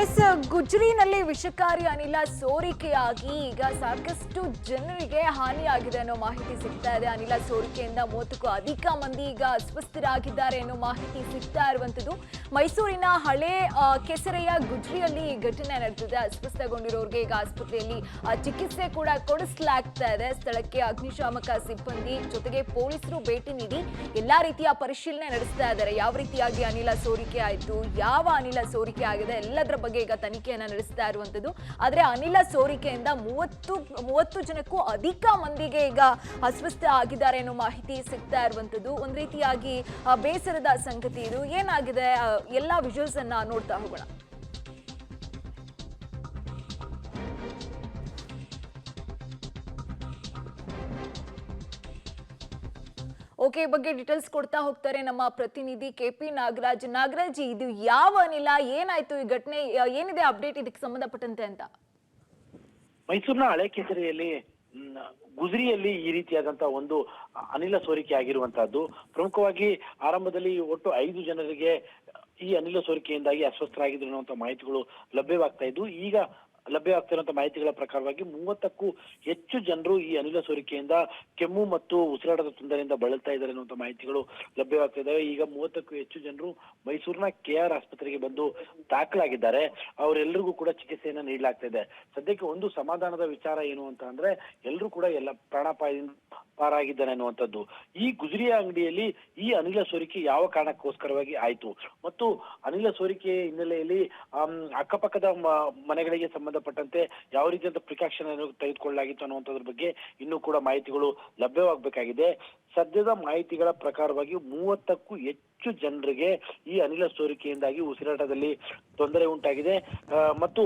S ಗುಜರಿನಲ್ಲಿ ವಿಷಕಾರಿ ಅನಿಲ ಸೋರಿಕೆಯಾಗಿ ಈಗ ಸಾಕಷ್ಟು ಜನರಿಗೆ ಹಾನಿಯಾಗಿದೆ ಅನ್ನೋ ಮಾಹಿತಿ ಸಿಗ್ತಾ ಇದೆ. ಅನಿಲ ಸೋರಿಕೆಯಿಂದ 30ಕ್ಕೂ ಅಧಿಕ ಮಂದಿ ಈಗ ಅಸ್ವಸ್ಥರಾಗಿದ್ದಾರೆ ಅನ್ನೋ ಮಾಹಿತಿ ಸಿಗ್ತಾ ಇರುವಂತದ್ದು. ಮೈಸೂರಿನ ಹಳೆ ಕೆಸರೆಯ ಗುಜರಿಯಲ್ಲಿ ಈ ಘಟನೆ ನಡೆದಿದೆ. ಅಸ್ವಸ್ಥಗೊಂಡಿರೋರಿಗೆ ಈಗ ಆಸ್ಪತ್ರೆಯಲ್ಲಿ ಚಿಕಿತ್ಸೆ ಕೂಡ ಕೊಡಿಸಲಾಗ್ತಾ ಇದೆ. ಸ್ಥಳಕ್ಕೆ ಅಗ್ನಿಶಾಮಕ ಸಿಬ್ಬಂದಿ ಜೊತೆಗೆ ಪೊಲೀಸರು ಭೇಟಿ ನೀಡಿ ಎಲ್ಲಾ ರೀತಿಯ ಪರಿಶೀಲನೆ ನಡೆಸ್ತಾ ಇದ್ದಾರೆ. ಯಾವ ರೀತಿಯಾಗಿ ಅನಿಲ ಸೋರಿಕೆ ಆಯಿತು, ಯಾವ ಅನಿಲ ಸೋರಿಕೆ ಆಗಿದೆ ಎಲ್ಲದರ ಬಗ್ಗೆ ಈಗ ತನಿಖೆಯನ್ನ ನಡೆಸ್ತಾ ಇರುವಂತದ್ದು. ಆದ್ರೆ ಅನಿಲ ಸೋರಿಕೆಯಿಂದ 30 ಜನಕ್ಕೂ ಅಧಿಕ ಮಂದಿಗೆ ಈಗ ಅಸ್ವಸ್ಥ ಆಗಿದ್ದಾರೆ ಅನ್ನೋ ಮಾಹಿತಿ ಸಿಗ್ತಾ ಇರುವಂತದ್ದು. ಒಂದ್ ರೀತಿಯಾಗಿ ಬೇಸರದ ಸಂಗತಿ ಇದು. ಏನಾಗಿದೆ ಎಲ್ಲಾ ವಿಜುವಲ್ಸ್ ಅನ್ನ ನೋಡ್ತಾ ಹೋಗೋಣ. ಓಕೆ, ಈ ಬಗ್ಗೆ ಡೀಟೇಲ್ಸ್ ಕೊಡ್ತಾ ಹೋಗ್ತಾರೆ ನಮ್ಮ ಪ್ರತಿನಿಧಿ ಕೆಪಿ ನಾಗರಾಜ್. ನಾಗರಾಜ್, ಇದು ಯಾವ ಅನಿಲ, ಏನಾಯ್ತು ಈ ಘಟನೆ, ಏನಿದೆ ಅಪ್ಡೇಟ್ ಇದಕ್ಕೆ ಸಂಬಂಧಪಟ್ಟಂತೆ ಅಂತ? ಮೈಸೂರಿನ ಹಳೆ ಕೆಸರೆಯಲ್ಲಿ ಗುಜರಿಯಲ್ಲಿ ಈ ರೀತಿಯಾದಂತಹ ಒಂದು ಅನಿಲ ಸೋರಿಕೆ ಆಗಿರುವಂತಹದ್ದು. ಪ್ರಮುಖವಾಗಿ ಆರಂಭದಲ್ಲಿ ಒಟ್ಟು 5 ಜನರಿಗೆ ಈ ಅನಿಲ ಸೋರಿಕೆಯಿಂದಾಗಿ ಅಸ್ವಸ್ಥರಾಗಿದ್ರು ಅನ್ನುವಂತ ಮಾಹಿತಿಗಳು ಲಭ್ಯವಾಗ್ತಾ ಇದ್ದು, ಈಗ ಲಭ್ಯವಾಗ್ತಿರುವಂತಹ ಮಾಹಿತಿಗಳ ಪ್ರಕಾರವಾಗಿ 30ಕ್ಕೂ ಹೆಚ್ಚು ಜನರು ಈ ಅನಿಲ ಸೋರಿಕೆಯಿಂದ ಕೆಮ್ಮು ಮತ್ತು ಉಸಿರಾಟದ ತೊಂದರೆಯಿಂದ ಬಳಲ್ತಾ ಇದ್ದಾರೆ ಅನ್ನುವಂತ ಮಾಹಿತಿಗಳು ಲಭ್ಯವಾಗ್ತಾ ಇದ್ದಾವೆ. ಈಗ 30ಕ್ಕೂ ಹೆಚ್ಚು ಜನರು ಮೈಸೂರಿನ KR ಆಸ್ಪತ್ರೆಗೆ ಬಂದು ದಾಖಲಾಗಿದ್ದಾರೆ. ಅವರೆಲ್ಲರಿಗೂ ಕೂಡ ಚಿಕಿತ್ಸೆಯನ್ನ ನೀಡಲಾಗ್ತಾ ಇದೆ. ಸದ್ಯಕ್ಕೆ ಒಂದು ಸಮಾಧಾನದ ವಿಚಾರ ಏನು ಅಂತ ಅಂದ್ರೆ ಎಲ್ಲರೂ ಕೂಡ ಎಲ್ಲ ಪ್ರಾಣಾಪಾಯದಿಂದ ಪಾರಾಗಿದ್ದಾನೆ ಅನ್ನುವಂಥದ್ದು. ಈ ಗುಜರಿಯ ಅಂಗಡಿಯಲ್ಲಿ ಈ ಅನಿಲ ಸೋರಿಕೆ ಯಾವ ಕಾರಣಕ್ಕೋಸ್ಕರವಾಗಿ ಆಯ್ತು ಮತ್ತು ಅನಿಲ ಸೋರಿಕೆ ಹಿನ್ನೆಲೆಯಲ್ಲಿ ಅಕ್ಕಪಕ್ಕದ ಮನೆಗಳಿಗೆ ಸಂಬಂಧಪಟ್ಟಂತೆ ಯಾವ ರೀತಿಯಾದ ಪ್ರಿಕಾಷನ್ ಅನ್ನು ತೆಗೆದುಕೊಳ್ಳಲಾಗಿತ್ತು ಅನ್ನುವಂಥದ್ರ ಬಗ್ಗೆ ಇನ್ನೂ ಕೂಡ ಮಾಹಿತಿಗಳು ಲಭ್ಯವಾಗಬೇಕಾಗಿದೆ. ಸದ್ಯದ ಮಾಹಿತಿಗಳ ಪ್ರಕಾರವಾಗಿ 30ಕ್ಕೂ ಹೆಚ್ಚು ಜನರಿಗೆ ಈ ಅನಿಲ ಸೋರಿಕೆಯಿಂದಾಗಿ ಉಸಿರಾಟದಲ್ಲಿ ತೊಂದರೆ ಉಂಟಾಗಿದೆ ಮತ್ತು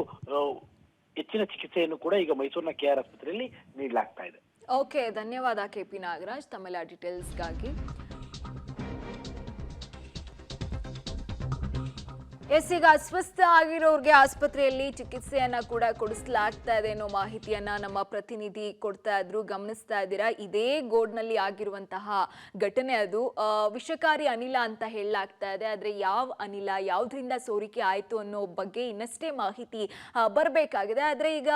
ಹೆಚ್ಚಿನ ಚಿಕಿತ್ಸೆಯನ್ನು ಕೂಡ ಈಗ ಮೈಸೂರಿನ KR ಆಸ್ಪತ್ರೆಯಲ್ಲಿ ನೀಡಲಾಗ್ತಾ ಇದೆ. ಓಕೆ, ಧನ್ಯವಾದ ಕೆಪಿ ನಾಗರಾಜ್ ತಮ್ಮೆಲ್ಲ ಡೀಟೇಲ್ಸ್ಗಾಗಿ. ಈಗ ಅಸ್ವಸ್ಥ ಆಗಿರೋರಿಗೆ ಆಸ್ಪತ್ರೆಯಲ್ಲಿ ಚಿಕಿತ್ಸೆಯನ್ನ ಕೂಡ ಕೊಡಿಸಲಾಗ್ತಾ ಇದೆ ಅನ್ನೋ ಮಾಹಿತಿಯನ್ನ ನಮ್ಮ ಪ್ರತಿನಿಧಿ ಕೊಡ್ತಾ ಇದ್ರು. ಗಮನಿಸ್ತಾ ಇದ್ದೀರಾ, ಇದೇ ಗೋಡ್ನಲ್ಲಿ ಆಗಿರುವಂತಹ ಘಟನೆ. ಅದು ವಿಷಕಾರಿ ಅನಿಲ ಅಂತ ಹೇಳಲಾಗ್ತಾ ಇದೆ. ಆದ್ರೆ ಯಾವ ಅನಿಲ, ಯಾವ್ದ್ರಿಂದ ಸೋರಿಕೆ ಆಯ್ತು ಅನ್ನೋ ಬಗ್ಗೆ ಇನ್ನಷ್ಟೇ ಮಾಹಿತಿ ಬರಬೇಕಾಗಿದೆ. ಆದ್ರೆ ಈಗ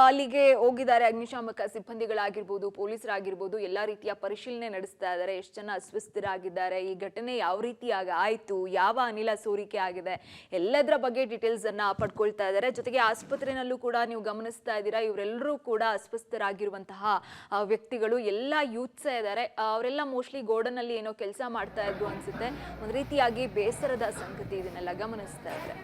ಅಲ್ಲಿಗೆ ಹೋಗಿದ್ದಾರೆ ಅಗ್ನಿಶಾಮಕ ಸಿಬ್ಬಂದಿಗಳಾಗಿರ್ಬೋದು, ಪೊಲೀಸರಾಗಿರ್ಬೋದು, ಎಲ್ಲಾ ರೀತಿಯ ಪರಿಶೀಲನೆ ನಡೆಸ್ತಾ ಇದ್ದಾರೆ. ಎಷ್ಟು ಜನ ಅಸ್ವಸ್ಥರಾಗಿದ್ದಾರೆ, ಈ ಘಟನೆ ಯಾವ ರೀತಿಯಾಗಿ ಆಯ್ತು, ಯಾವ ಅನಿಲ ಸೋರಿಕೆ ಆಗಿದೆ, ಎಲ್ಲದರ ಬಗ್ಗೆ ಡೀಟೇಲ್ಸ್ ಅನ್ನ ಪಡ್ಕೊಳ್ತಾ ಇದ್ದಾರೆ. ಜೊತೆಗೆ ಆಸ್ಪತ್ರೆನಲ್ಲೂ ಕೂಡ ನೀವು ಗಮನಿಸ್ತಾ ಇದ್ದೀರಾ, ಇವರೆಲ್ಲರೂ ಕೂಡ ಅಸ್ವಸ್ಥರಾಗಿರುವಂತಹ ವ್ಯಕ್ತಿಗಳು ಎಲ್ಲ ಯೂತ್ಸ್ ಇದ್ದಾರೆ. ಅವರೆಲ್ಲ ಮೋಸ್ಟ್ಲಿ ಗೋಡನ್ ಅಲ್ಲಿ ಏನೋ ಕೆಲಸ ಮಾಡ್ತಾ ಇದ್ರು ಅನ್ಸುತ್ತೆ. ಒಂದ್ ರೀತಿಯಾಗಿ ಬೇಸರದ ಸಂಗತಿ ಇದನ್ನೆಲ್ಲ ಗಮನಿಸ್ತಾ ಇದ್ದಾರೆ.